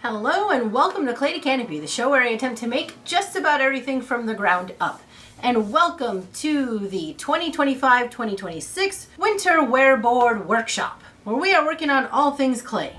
Hello and welcome to Clay to Canopy, the show where I attempt to make just about everything from the ground up. And welcome to the 2025-2026 Winter Ware Board Workshop, where we are working on all things clay.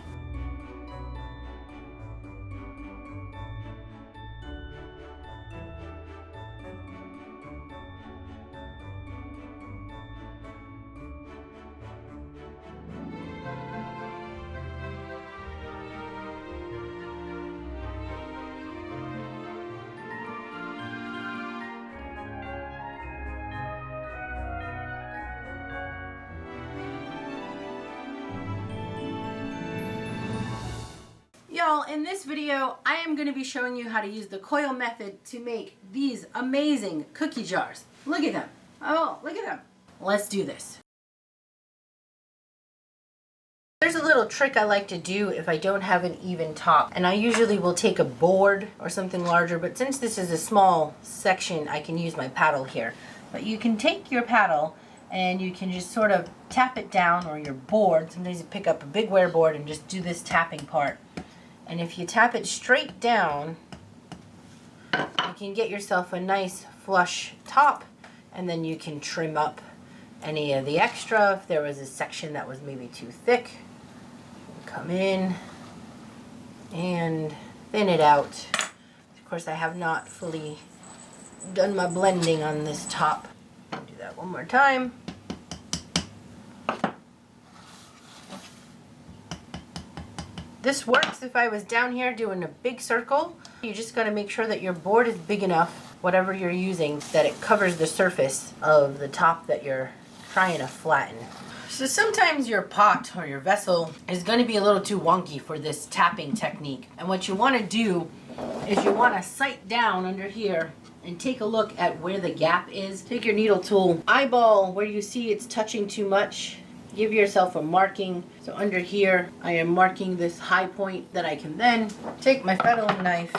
Y'all, in this video, I am going to be showing you how to use the Coil method to make these amazing cookie jars. Look at them. Oh, look at them. Let's do this. There's a little trick I like to do if I don't have an even top. And I usually will take a board or something larger, but since this is a small section, I can use my paddle here. But you can take your paddle and you can just sort of tap it down, or your board. Sometimes you pick up a big ware board and just do this tapping part. And if you tap it straight down, you can get yourself a nice flush top, and then you can trim up any of the extra. If there was a section that was maybe too thick, come in and thin it out. Of course, I have not fully done my blending on this top. I'll do that one more time. This works if I was down here doing a big circle. You just got to make sure that your board is big enough, whatever you're using, that it covers the surface of the top that you're trying to flatten. So sometimes your pot or your vessel is going to be a little too wonky for this tapping technique. And what you want to do is you want to sight down under here and take a look at where the gap is. Take your needle tool, eyeball where you see it's touching too much. Give yourself a marking. So under here, I am marking this high point that I can then take my fettling knife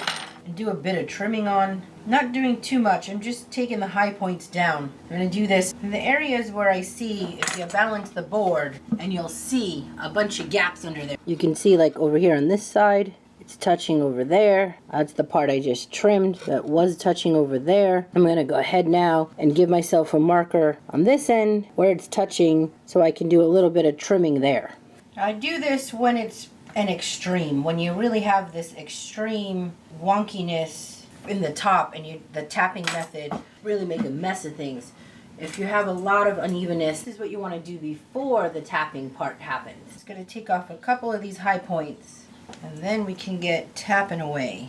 and do a bit of trimming on. Not doing too much, I'm just taking the high points down. I'm gonna do this in the areas where I see, if you balance the board, and you'll see a bunch of gaps under there. You can see like over here on this side, it's touching over there. That's the part I just trimmed that was touching over there. I'm going to go ahead now and give myself a marker on this end where it's touching so I can do a little bit of trimming there. I do this when it's an extreme, when you really have this extreme wonkiness in the top and the tapping method really make a mess of things. If you have a lot of unevenness, this is what you want to do before the tapping part happens. It's going to take off a couple of these high points, and then we can get tapping away.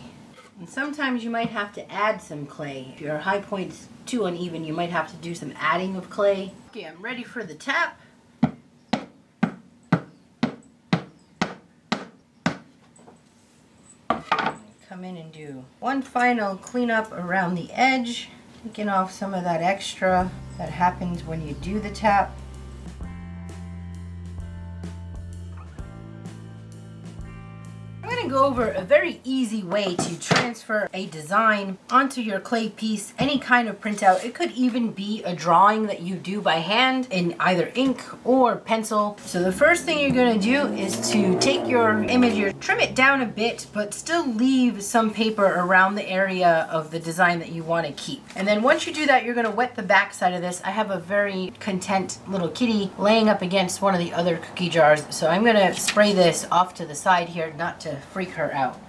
And sometimes you might have to add some clay. If your high point's too uneven, you might have to do some adding of clay. Okay, I'm ready for the tap. Come in and do one final cleanup around the edge, taking off some of that extra that happens when you do the tap. I'm going to go over a very easy way to transfer a design onto your clay piece, any kind of printout. It could even be a drawing that you do by hand in either ink or pencil. So the first thing you're going to do is to take your image, trim it down a bit, but still leave some paper around the area of the design that you want to keep. And then once you do that, you're going to wet the back side of this. I have a very content little kitty laying up against one of the other cookie jars, so I'm going to spray this off to the side here, not to freak her out.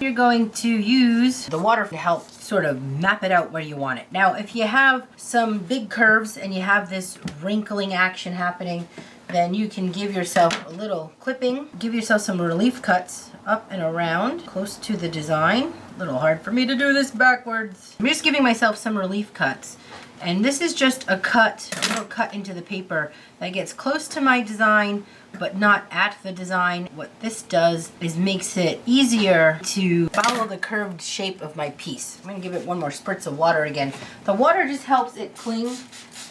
You're going to use the water to help sort of map it out where you want it. Now, if you have some big curves and you have this wrinkling action happening, then you can give yourself a little clipping, give yourself some relief cuts up and around, close to the design. A little hard for me to do this backwards. I'm just giving myself some relief cuts. And this is just a little cut into the paper that gets close to my design, but not at the design. What this does is makes it easier to follow the curved shape of my piece. I'm gonna give it one more spritz of water again. The water just helps it cling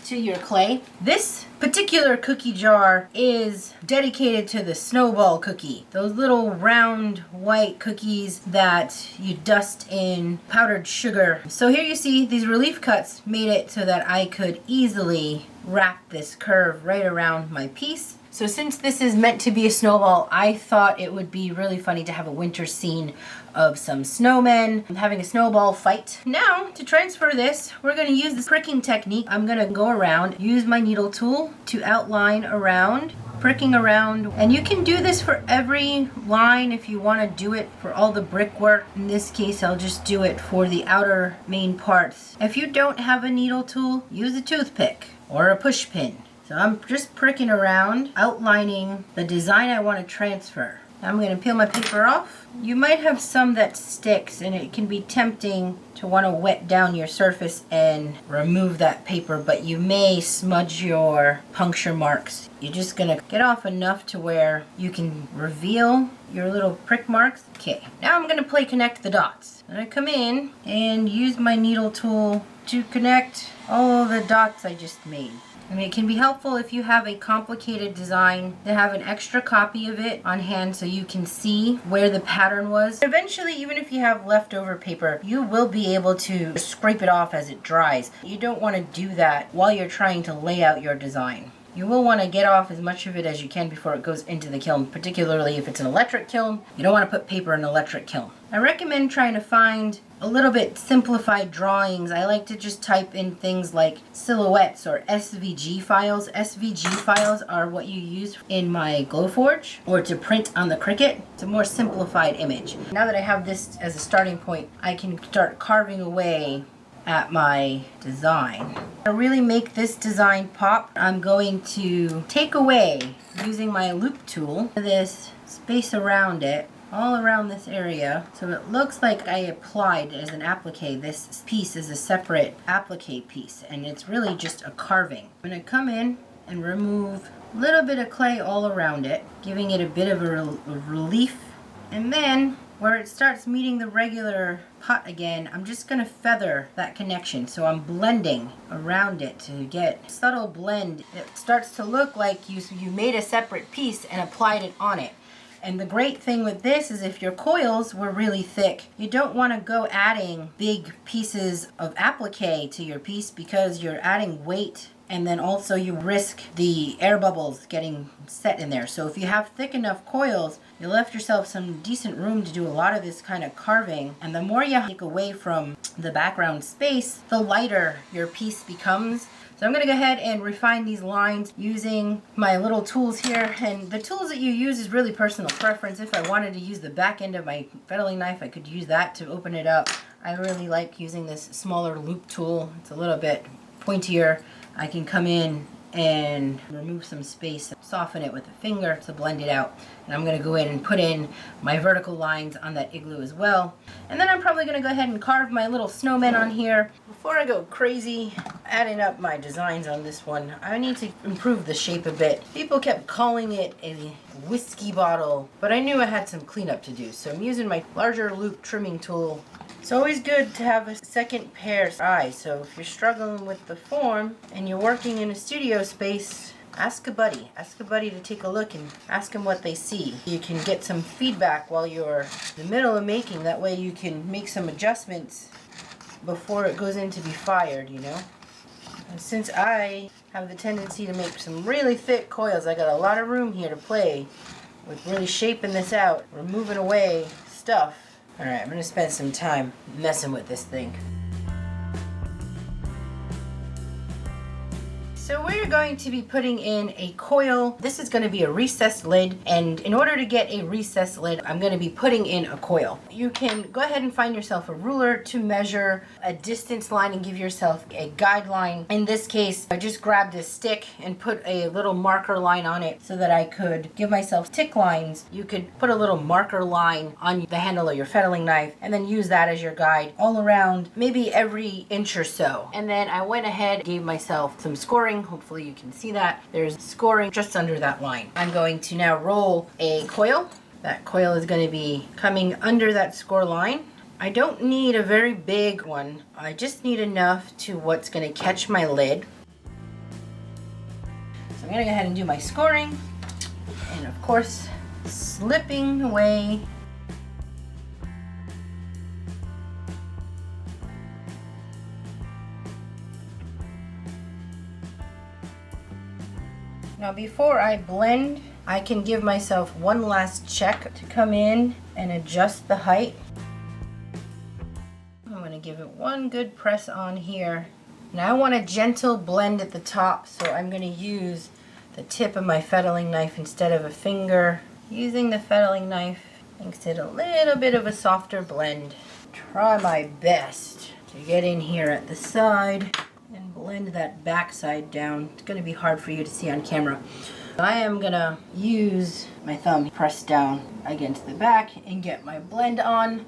to your clay. This particular cookie jar is dedicated to the snowball cookie. Those little round white cookies that you dust in powdered sugar. So here you see these relief cuts made it so that I could easily wrap this curve right around my piece. So since this is meant to be a snowball, I thought it would be really funny to have a winter scene of some snowmen having a snowball fight. Now, to transfer this, we're going to use the pricking technique. I'm going to go around, use my needle tool to outline around, pricking around. And you can do this for every line if you want to do it for all the brickwork. In this case, I'll just do it for the outer main parts. If you don't have a needle tool, use a toothpick or a push pin. So I'm just pricking around, outlining the design I want to transfer. I'm going to peel my paper off. You might have some that sticks, and it can be tempting to want to wet down your surface and remove that paper, but you may smudge your puncture marks. You're just going to get off enough to where you can reveal your little prick marks. Okay, now I'm going to connect the dots. I'm going to come in and use my needle tool to connect all the dots I just made. I mean, it can be helpful if you have a complicated design to have an extra copy of it on hand so you can see where the pattern was. Eventually, even if you have leftover paper, you will be able to scrape it off as it dries. You don't want to do that while you're trying to lay out your design. You will want to get off as much of it as you can before it goes into the kiln, particularly if it's an electric kiln. You don't want to put paper in an electric kiln. I recommend trying to find a little bit simplified drawings. I like to just type in things like silhouettes or SVG files. SVG files are what you use in my Glowforge or to print on the Cricut. It's a more simplified image. Now that I have this as a starting point, I can start carving away at my design. To really make this design pop, I'm going to take away, using my loop tool, this space around it, all around this area, so it looks like I applied as an applique. This piece is a separate applique piece, and it's really just a carving. I'm going to come in and remove a little bit of clay all around it, giving it a bit of a relief, and then where it starts meeting the regular pot again, I'm just going to feather that connection. So I'm blending around it to get a subtle blend. It starts to look like you made a separate piece and applied it on it. And the great thing with this is if your coils were really thick, you don't want to go adding big pieces of applique to your piece because you're adding weight, and then also you risk the air bubbles getting set in there. So if you have thick enough coils, you left yourself some decent room to do a lot of this kind of carving. And the more you take away from the background space, the lighter your piece becomes. So I'm going to go ahead and refine these lines using my little tools here. And the tools that you use is really personal preference. If I wanted to use the back end of my fettling knife, I could use that to open it up. I really like using this smaller loop tool. It's a little bit pointier. I can come in and remove some space, soften it with a finger to blend it out. And I'm going to go in and put in my vertical lines on that igloo as well. And then I'm probably going to go ahead and carve my little snowmen on here. Before I go crazy adding up my designs on this one, I need to improve the shape a bit. People kept calling it a whiskey bottle, but I knew I had some cleanup to do. So I'm using my larger loop trimming tool. It's always good to have a second pair of eyes, so if you're struggling with the form and you're working in a studio space, ask a buddy. Ask a buddy to take a look and ask them what they see. You can get some feedback while you're in the middle of making. That way you can make some adjustments before it goes in to be fired, you know. And since I have the tendency to make some really thick coils, I got a lot of room here to play with really shaping this out, removing away stuff. Alright, I'm going to spend some time messing with this thing. So we're going to be putting in a coil. This is going to be a recessed lid, and in order to get a recessed lid, I'm going to be putting in a coil. You can go ahead and find yourself a ruler to measure a distance line and give yourself a guideline. In this case, I just grabbed a stick and put a little marker line on it so that I could give myself tick lines. You could put a little marker line on the handle of your fettling knife and then use that as your guide all around, maybe every inch or so. And then I went ahead and gave myself some scoring. Hopefully you can see that. There's scoring just under that line. I'm going to now roll a coil. That coil is going to be coming under that score line. I don't need a very big one. I just need enough to what's going to catch my lid. So I'm going to go ahead and do my scoring. And of course, slipping away. Now before I blend, I can give myself one last check to come in and adjust the height. I'm going to give it one good press on here. Now I want a gentle blend at the top, so I'm going to use the tip of my fettling knife instead of a finger. Using the fettling knife makes it a little bit of a softer blend. Try my best to get in here at the side and blend that back side down. It's going to be hard for you to see on camera. I am going to use my thumb, press down against the back and get my blend on.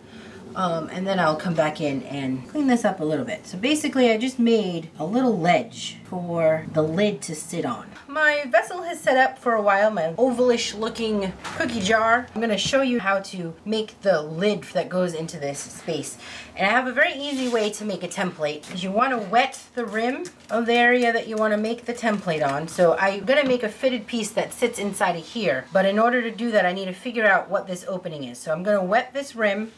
And then I'll come back in and clean this up a little bit. So basically I just made a little ledge for the lid to sit on. My vessel has set up for a while, my ovalish looking cookie jar. I'm going to show you how to make the lid that goes into this space. And I have a very easy way to make a template, because you want to wet the rim of the area that you want to make the template on. So I'm going to make a fitted piece that sits inside of here. But in order to do that, I need to figure out what this opening is. So I'm going to wet this rim.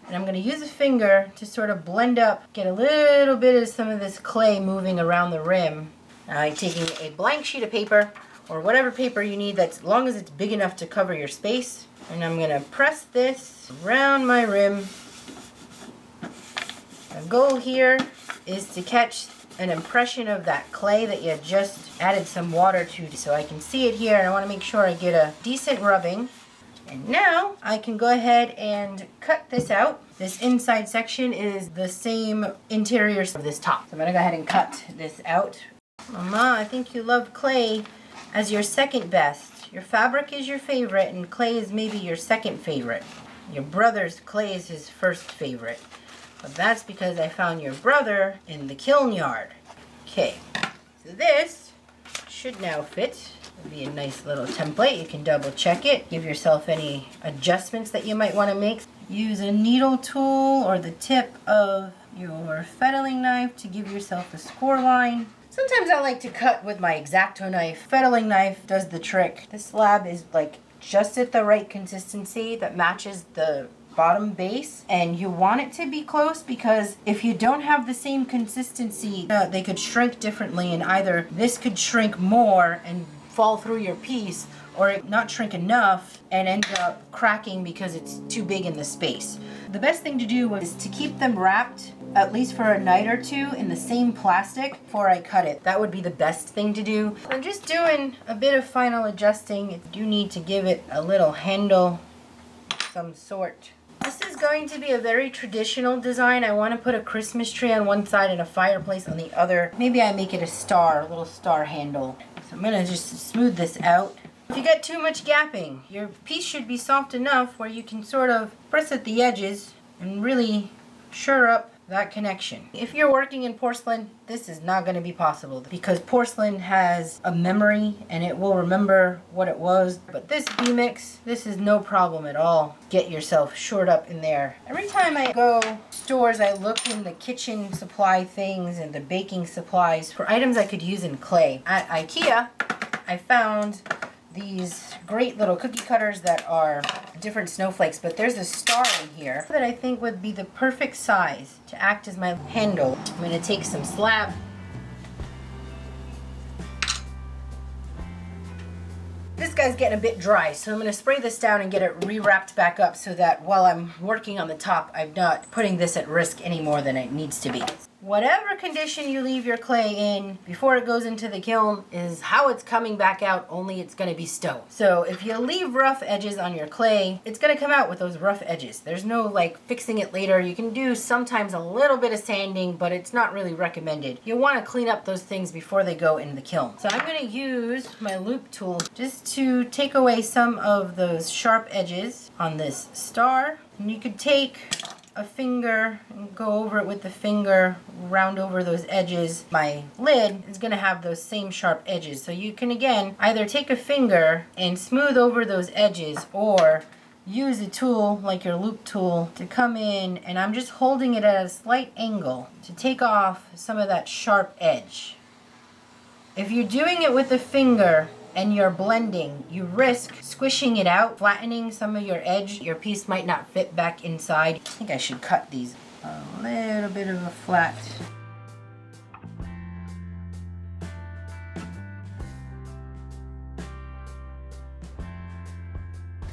And I'm going to use a finger to sort of blend up, get a little bit of some of this clay moving around the rim. Now I'm taking a blank sheet of paper, or whatever paper you need, that's as long as it's big enough to cover your space. And I'm going to press this around my rim. The goal here is to catch an impression of that clay that you just added some water to, so I can see it here, and I want to make sure I get a decent rubbing. And now I can go ahead and cut this out. This inside section is the same interior of this top. So I'm gonna go ahead and cut this out. Mama, I think you love clay as your second best. Your fabric is your favorite and clay is maybe your second favorite. Your brother's clay is his first favorite. But that's because I found your brother in the kiln yard. Okay, so this should now fit. It'll be a nice little template. You can double check it. Give yourself any adjustments that you might want to make. Use a needle tool or the tip of your fettling knife to give yourself a score line. Sometimes I like to cut with my X-Acto knife. Fettling knife does the trick. This slab is like just at the right consistency that matches the bottom base, and you want it to be close, because if you don't have the same consistency, they could shrink differently, and either this could shrink more and fall through your piece, or it not shrink enough and end up cracking because it's too big in the space. The best thing to do is to keep them wrapped at least for a night or two in the same plastic before I cut it. That would be the best thing to do. I'm just doing a bit of final adjusting. You do need to give it a little handle of some sort. This is going to be a very traditional design. I want to put a Christmas tree on one side and a fireplace on the other. Maybe I make it a star, a little star handle. So I'm going to just smooth this out. If you get too much gapping, your piece should be soft enough where you can sort of press at the edges and really sure up that connection. If you're working in porcelain, this is not going to be possible, because porcelain has a memory and it will remember what it was. But this B-Mix, this is no problem at all. Get yourself shored up in there. Every time I go stores, I look in the kitchen supply things and the baking supplies for items I could use in clay. At IKEA, I found these great little cookie cutters that are different snowflakes, but there's a star in here that I think would be the perfect size to act as my handle. I'm going to take some slab. This guy's getting a bit dry, so I'm going to spray this down and get it re-wrapped back up so that while I'm working on the top, I'm not putting this at risk any more than it needs to be. Whatever condition you leave your clay in before it goes into the kiln is how it's coming back out, only it's going to be stone. So if you leave rough edges on your clay, it's going to come out with those rough edges. There's no like fixing it later. You can do sometimes a little bit of sanding, but it's not really recommended. You want to clean up those things before they go in the kiln. So I'm going to use my loop tool just to take away some of those sharp edges on this star. And you could take a finger and go over it with the finger, round over those edges. My lid is going to have those same sharp edges, so you can again either take a finger and smooth over those edges, or use a tool like your loop tool to come in, and I'm just holding it at a slight angle to take off some of that sharp edge. If you're doing it with a finger and you're blending, you risk squishing it out, flattening some of your edge. Your piece might not fit back inside. I think I should cut these a little bit of a flat.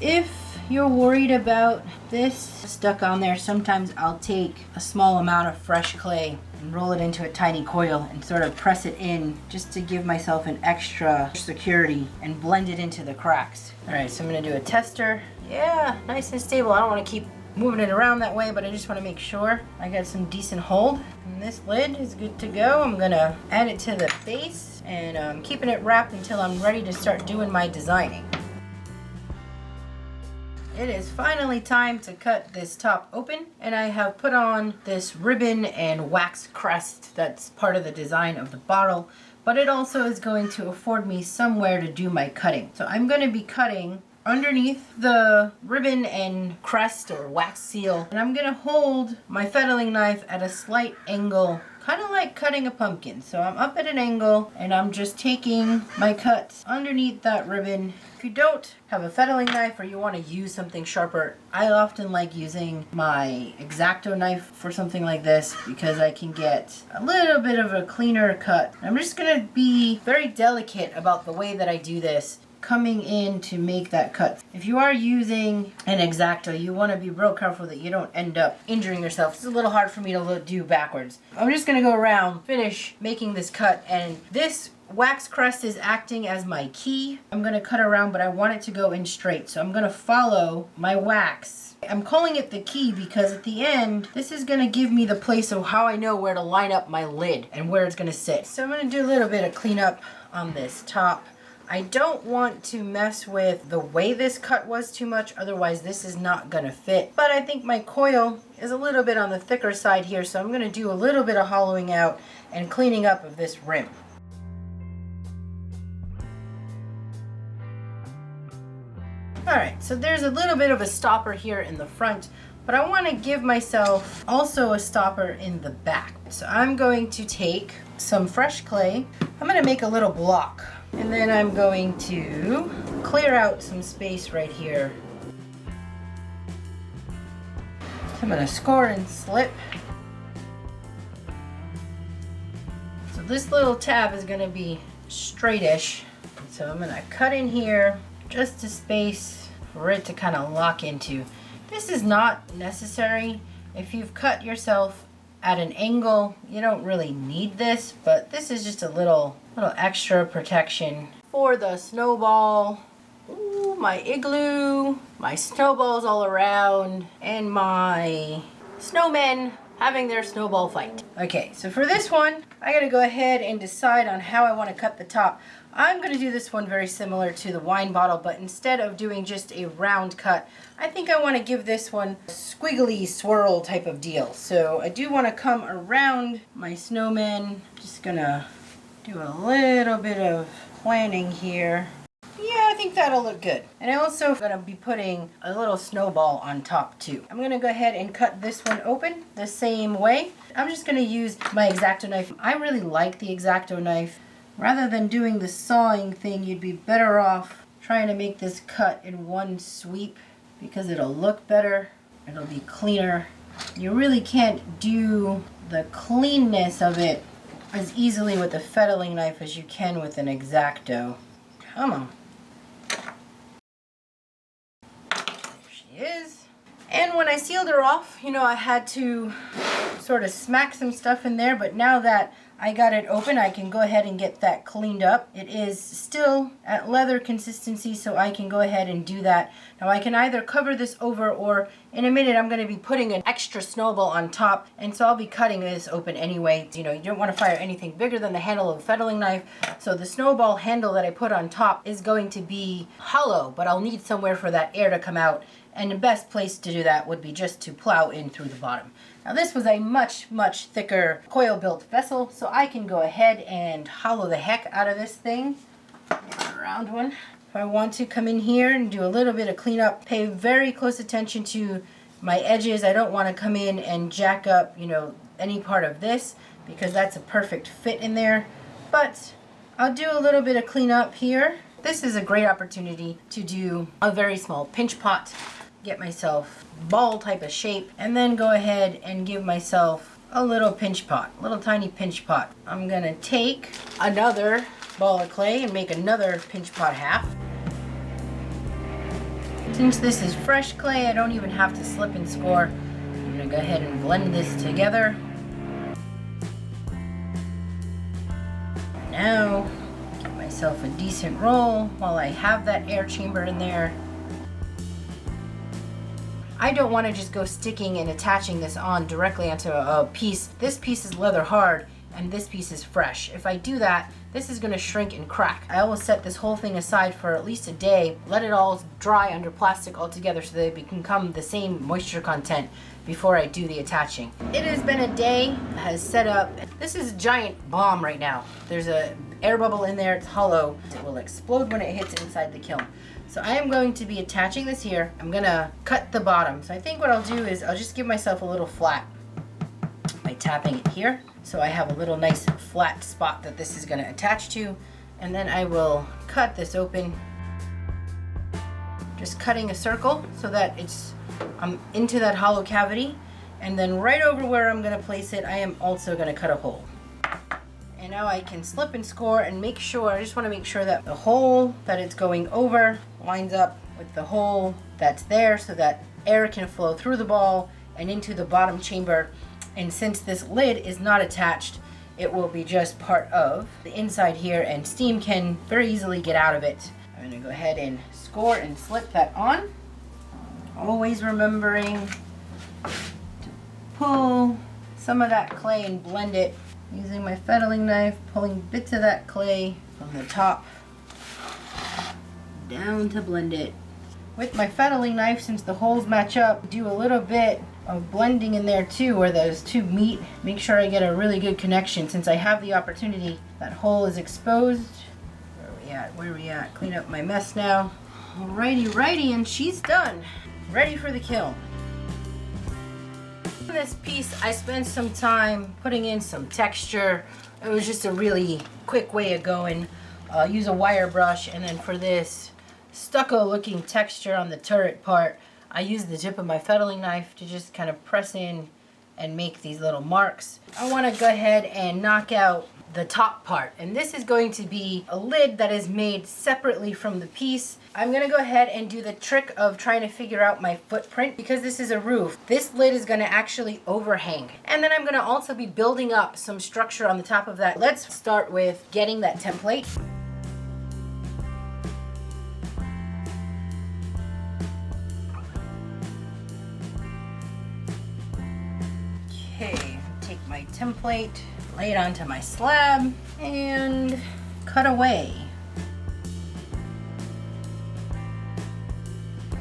If you're worried about this stuck on there, sometimes I'll take a small amount of fresh clay and roll it into a tiny coil and sort of press it in just to give myself an extra security and blend it into the cracks. All right, so I'm gonna do a tester. Yeah, nice and stable. I don't want to keep moving it around that way, but I just want to make sure I got some decent hold. And this lid is good to go. I'm gonna add it to the base and I'm keeping it wrapped until I'm ready to start doing my designing. It is finally time to cut this top open, and I have put on this ribbon and wax crest that's part of the design of the bottle, but it also is going to afford me somewhere to do my cutting. So I'm going to be cutting underneath the ribbon and crest or wax seal, and I'm going to hold my fettling knife at a slight angle, kind of like cutting a pumpkin. So I'm up at an angle and I'm just taking my cuts underneath that ribbon. If you don't have a fettling knife or you want to use something sharper, I often like using my X-Acto knife for something like this because I can get a little bit of a cleaner cut. I'm just going to be very delicate about the way that I do this, coming in to make that cut. If you are using an X-Acto, you want to be real careful that you don't end up injuring yourself. It's a little hard for me to do backwards. I'm just going to go around, finish making this cut, and this wax crest is acting as my key. I'm going to cut around, but I want it to go in straight, so I'm going to follow my wax. I'm calling it the key because at the end, this is going to give me the place of how I know where to line up my lid and where it's going to sit. So I'm going to do a little bit of cleanup on this top. I don't want to mess with the way this cut was too much, otherwise this is not going to fit. But I think my coil is a little bit on the thicker side here, so I'm going to do a little bit of hollowing out and cleaning up of this rim. Alright, so there's a little bit of a stopper here in the front, but I want to give myself also a stopper in the back. So I'm going to take some fresh clay. I'm going to make a little block. And then I'm going to clear out some space right here. So I'm going to score and slip. So this little tab is going to be straightish. So I'm going to cut in here just a space for it to kind of lock into. This is not necessary. If you've cut yourself at an angle, you don't really need this, but this is just a little extra protection for the snowball. Ooh, my igloo, my snowballs all around, and my snowmen having their snowball fight. Okay, so for this one, I gotta go ahead and decide on how I want to cut the top. I'm going to do this one very similar to the wine bottle, but instead of doing just a round cut, I think I want to give this one a squiggly swirl type of deal. So I do want to come around my snowman. Just going to do a little bit of planning here. Yeah, I think that'll look good. And I also going to be putting a little snowball on top too. I'm going to go ahead and cut this one open the same way. I'm just going to use my X-Acto knife. I really like the X-Acto knife. Rather than doing the sawing thing, you'd be better off trying to make this cut in one sweep because it'll look better, it'll be cleaner. You really can't do the cleanness of it as easily with a fettling knife as you can with an X-Acto. Come on. There she is. And when I sealed her off, you know, I had to sort of smack some stuff in there, but now that I got it open, I can go ahead and get that cleaned up. It is still at leather consistency, so I can go ahead and do that. Now I can either cover this over, or in a minute I'm going to be putting an extra snowball on top, and so I'll be cutting this open anyway. You know, you don't want to fire anything bigger than the handle of a fettling knife, so the snowball handle that I put on top is going to be hollow, but I'll need somewhere for that air to come out, and the best place to do that would be just to plow in through the bottom. Now this was a much, much thicker coil built vessel, so I can go ahead and hollow the heck out of this thing. A round one. If I want to come in here and do a little bit of cleanup, pay very close attention to my edges. I don't want to come in and jack up, you know, any part of this because that's a perfect fit in there. But I'll do a little bit of cleanup here. This is a great opportunity to do a very small pinch pot. Get myself ball type of shape, and then go ahead and give myself a little pinch pot, a little tiny pinch pot. I'm gonna take another ball of clay and make another pinch pot half. Since this is fresh clay, I don't even have to slip and score. I'm gonna go ahead and blend this together. Now, get myself a decent roll while I have that air chamber in there. I don't want to just go sticking and attaching this on directly onto a piece. This piece is leather hard and this piece is fresh. If I do that, this is going to shrink and crack. I always set this whole thing aside for at least a day, let it all dry under plastic altogether so that it can become the same moisture content before I do the attaching. It has been a day, has set up. This is a giant bomb right now. There's a air bubble in there, it's hollow. It will explode when it hits inside the kiln. So I am going to be attaching this here. I'm gonna cut the bottom. So I think what I'll do is I'll just give myself a little flat by tapping it here. So I have a little nice flat spot that this is gonna attach to. And then I will cut this open. Just cutting a circle so that I'm into that hollow cavity. And then right over where I'm gonna place it, I am also gonna cut a hole. And now I can slip and score and make sure, I just want to make sure that the hole that it's going over lines up with the hole that's there so that air can flow through the ball and into the bottom chamber. And since this lid is not attached, it will be just part of the inside here and steam can very easily get out of it. I'm going to go ahead and score and slip that on. Always remembering to pull some of that clay and blend it. Using my fettling knife, pulling bits of that clay from the top down to blend it. With my fettling knife, since the holes match up, do a little bit of blending in there too where those two meet. Make sure I get a really good connection since I have the opportunity. That hole is exposed. Where are we at? Clean up my mess now. Alrighty, and she's done. Ready for the kiln. This piece I spent some time putting in some texture. It was just a really quick way of going. Use a wire brush, and then for this stucco looking texture on the turret part, I use the tip of my fettling knife to just kind of press in and make these little marks. I want to go ahead and knock out the top part, and this is going to be a lid that is made separately from the piece. I'm gonna go ahead and do the trick of trying to figure out my footprint. Because this is a roof, this lid is gonna actually overhang, and then I'm gonna also be building up some structure on the top of that. Let's start with getting that template. Okay, take my template, lay it onto my slab, and cut away.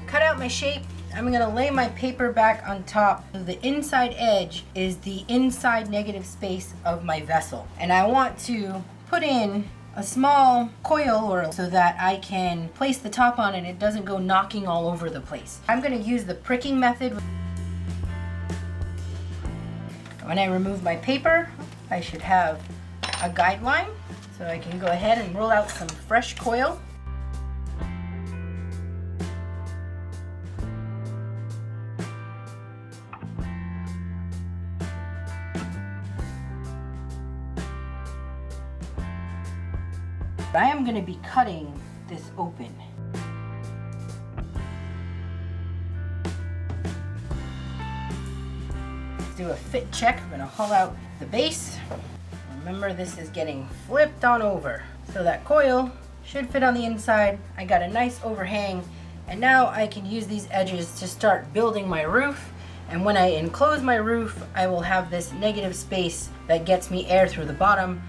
Cut out my shape. I'm gonna lay my paper back on top. The inside edge is the inside negative space of my vessel. And I want to put in a small coil or so that I can place the top on and it doesn't go knocking all over the place. I'm gonna use the pricking method. When I remove my paper, I should have a guideline. So I can go ahead and roll out some fresh coil. I am going to be cutting this open. Let's do a fit check. I'm going to haul out the base. Remember, this is getting flipped on over. So that coil should fit on the inside. I got a nice overhang, and now I can use these edges to start building my roof. And when I enclose my roof, I will have this negative space that gets me air through the bottom.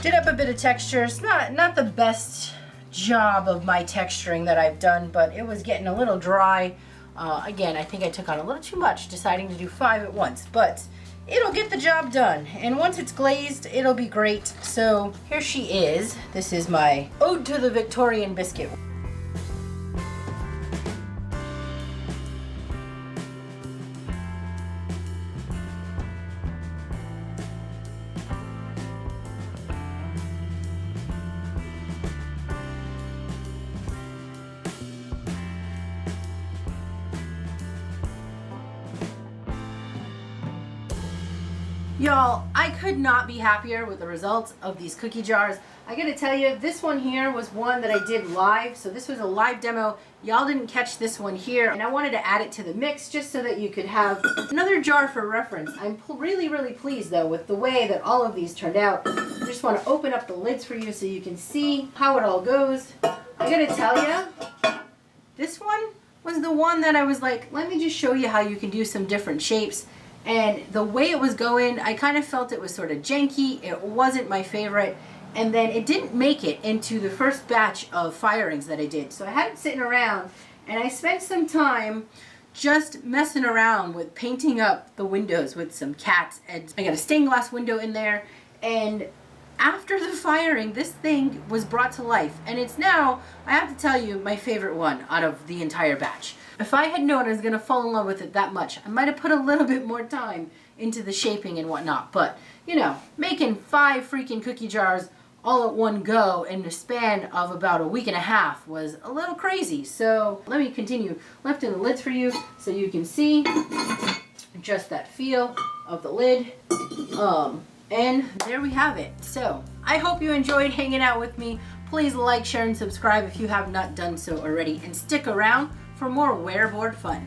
Did up a bit of texture. It's not the best job of my texturing that I've done, but it was getting a little dry. Again, I think I took on a little too much deciding to do 5 at once, but it'll get the job done. And once it's glazed, it'll be great. So here she is. This is my Ode to the Victorian biscuit. Y'all, I could not be happier with the results of these cookie jars. I gotta tell you, this one here was one that I did live, so this was a live demo. Y'all didn't catch this one here, and I wanted to add it to the mix just so that you could have another jar for reference. I'm really pleased though with the way that all of these turned out. I just want to open up the lids for you so you can see how it all goes. I gotta tell you, this one was the one that I was like, let me just show you how you can do some different shapes. And the way it was going, I kind of felt it was sort of janky. It wasn't my favorite. And then it didn't make it into the first batch of firings that I did. So I had it sitting around, and I spent some time just messing around with painting up the windows with some cats. And I got a stained glass window in there. And after the firing, this thing was brought to life. And it's now, I have to tell you, my favorite one out of the entire batch. If I had known I was going to fall in love with it that much, I might have put a little bit more time into the shaping and whatnot. But, you know, making 5 freaking cookie jars all at one go in the span of about a week and a half was a little crazy. So let me continue lifting the lids for you so you can see just that feel of the lid. And there we have it. So I hope you enjoyed hanging out with me. Please like, share, and subscribe if you have not done so already, and stick around for more ware board fun.